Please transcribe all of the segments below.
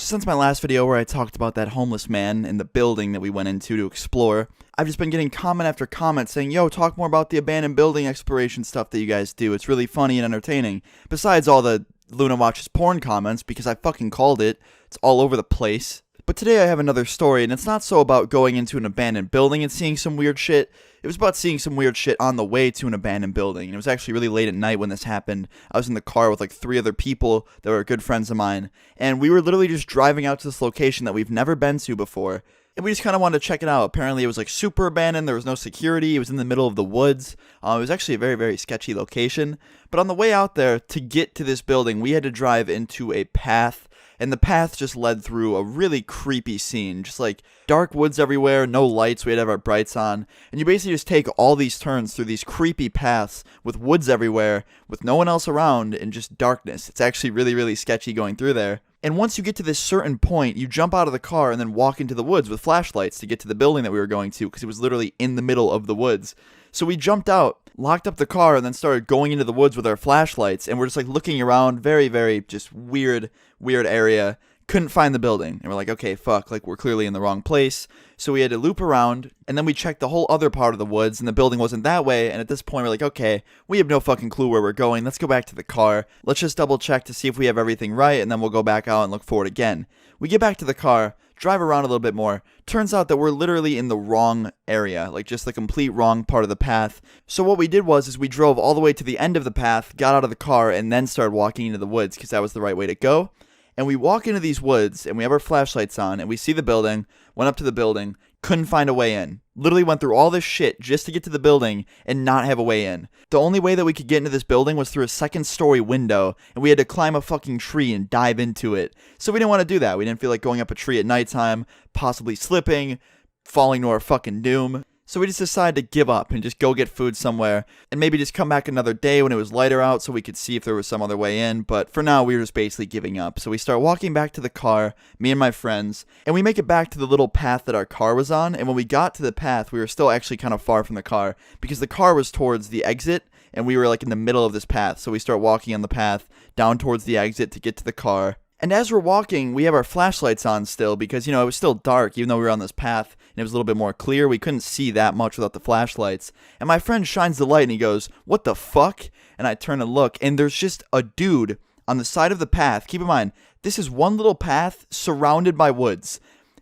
since my last video where I talked about that homeless man in the building that we went into to explore, I've just been getting comment after comment saying, yo, talk more about the abandoned building exploration stuff that you guys do. It's really funny and entertaining. Besides all the Luna Watches porn comments, because I fucking called it. It's all over the place. But today I have another story, and it's not so about going into an abandoned building and seeing some weird shit. It was about seeing some weird shit on the way to an abandoned building. And it was actually really late at night when this happened. I was in the car with like 3 other people that were good friends of mine. And we were literally just driving out to this location that we've never been to before. And we just kind of wanted to check it out. Apparently it was like super abandoned. There was no security. It was in the middle of the woods. It was actually a very, very sketchy location. But on the way out there, to get to this building, we had to drive into a path. And the path just led through a really creepy scene. Just like dark woods everywhere, no lights, we had to have our brights on. And you basically just take all these turns through these creepy paths with woods everywhere, with no one else around, and just darkness. It's actually really, really sketchy going through there. And once you get to this certain point, you jump out of the car and then walk into the woods with flashlights to get to the building that we were going to, because it was literally in the middle of the woods. So we jumped out, locked up the car, and then started going into the woods with our flashlights, and we're just like looking around, very, very just weird area. Couldn't find the building, and we're like, okay, fuck, like we're clearly in the wrong place. So we had to loop around, and then we checked the whole other part of the woods, and the building wasn't that way. And at this point we're like, okay, we have no fucking clue where we're going. Let's go back to the car. Let's just double check to see if we have everything right, and then we'll go back out and look for it again. We get back to the car, drive around a little bit more. Turns out that we're literally in the wrong area, like just the complete wrong part of the path. So what we did was we drove all the way to the end of the path, got out of the car, and then started walking into the woods because that was the right way to go. And we walk into these woods, and we have our flashlights on, and we see the building, went up to the building, couldn't find a way in. Literally went through all this shit just to get to the building and not have a way in. The only way that we could get into this building was through a second-story window, and we had to climb a fucking tree and dive into it. So we didn't want to do that. We didn't feel like going up a tree at nighttime, possibly slipping, falling to our fucking doom. So we just decided to give up and just go get food somewhere and maybe just come back another day when it was lighter out so we could see if there was some other way in. But for now, we were just basically giving up. So we start walking back to the car, me and my friends, and we make it back to the little path that our car was on. And when we got to the path, we were still actually kind of far from the car because the car was towards the exit and we were like in the middle of this path. So we start walking on the path down towards the exit to get to the car. And as we're walking, we have our flashlights on still because, you know, it was still dark even though we were on this path and it was a little bit more clear. We couldn't see that much without the flashlights. And my friend shines the light and he goes, "What the fuck?" And I turn and look and there's just a dude on the side of the path. Keep in mind, this is one little path surrounded by woods.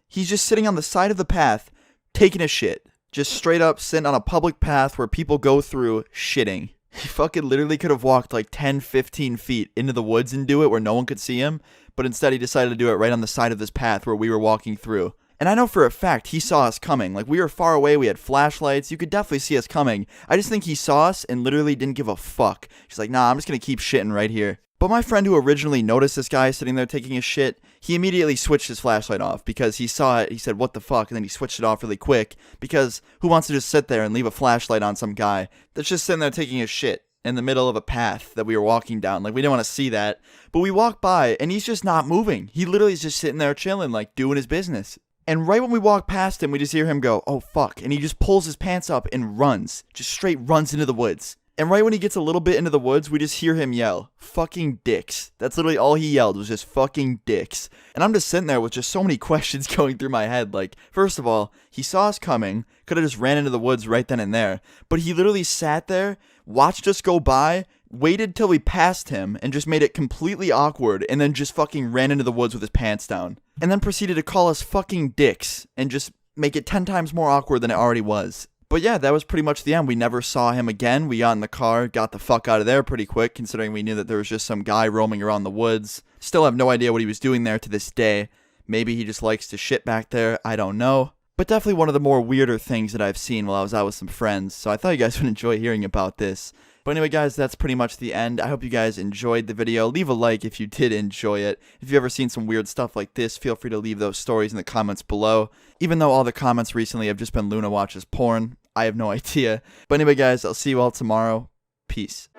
He's just sitting on the side of the path taking a shit. Just straight up sitting on a public path where people go through shitting. He fucking literally could have walked like 10, 15 feet into the woods and do it where no one could see him. But instead he decided to do it right on the side of this path where we were walking through. And I know for a fact he saw us coming. Like, we were far away, we had flashlights, you could definitely see us coming. I just think he saw us and literally didn't give a fuck. He's like, nah, I'm just gonna keep shitting right here. But my friend who originally noticed this guy sitting there taking a shit, he immediately switched his flashlight off because he saw it, he said, "What the fuck?" And then he switched it off really quick because who wants to just sit there and leave a flashlight on some guy that's just sitting there taking a shit in the middle of a path that we were walking down? Like, we didn't want to see that. But we walk by and he's just not moving. He literally is just sitting there chilling, like doing his business. And right when we walk past him, we just hear him go, "Oh fuck." And he just pulls his pants up and runs. Just straight runs into the woods. And right when he gets a little bit into the woods, we just hear him yell, "Fucking dicks." That's literally all he yelled, was just "fucking dicks." And I'm just sitting there with just so many questions going through my head. Like, first of all, he saw us coming, could have just ran into the woods right then and there. But he literally sat there, watched us go by, waited till we passed him, and just made it completely awkward, and then just fucking ran into the woods with his pants down. And then proceeded to call us fucking dicks, and just make it 10 times more awkward than it already was. But yeah, that was pretty much the end. We never saw him again. We got in the car, got the fuck out of there pretty quick, considering we knew that there was just some guy roaming around the woods. Still have no idea what he was doing there to this day. Maybe he just likes to shit back there, I don't know. But definitely one of the more weirder things that I've seen while I was out with some friends, so I thought you guys would enjoy hearing about this. But anyway, guys, that's pretty much the end. I hope you guys enjoyed the video. Leave a like if you did enjoy it. If you've ever seen some weird stuff like this, feel free to leave those stories in the comments below. Even though all the comments recently have just been Luna Watches porn, I have no idea. But anyway, guys, I'll see you all tomorrow. Peace.